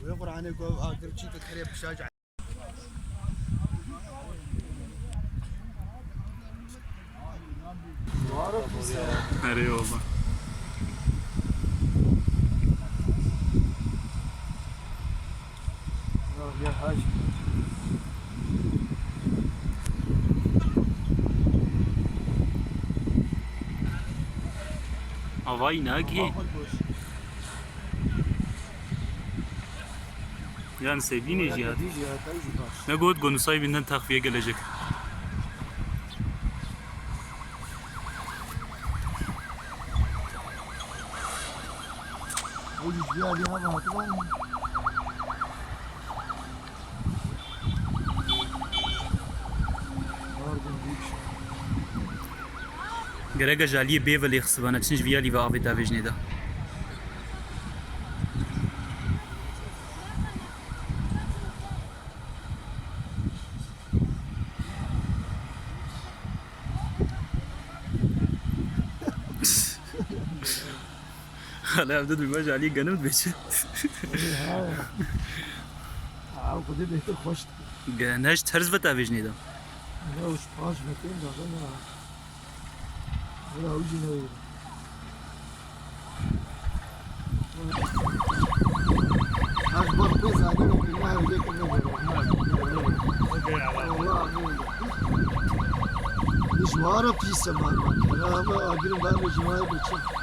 ويقرأ عن آخر شيء تتحرك بشاجع. أري والله. يا حاج. Avay nagi. Yani sevdiğin cihat. Ne god gonu sahibinden takviye gelecek. Gerega jaliye beveli xsvana çinj viyali ve avi davejneda. Hala evde duyma jaliye ganım beçe. خودی بهتر خوش. Ganesh terz ve davejneda. نه وش پاش میکنیم داغون نه. ولی اوجی نوید. أكبر قوس عندنا في النهر ذيك النهر. والله مش وارا في السماء. أنا ما أقدر بعمل جماعة بتشوف.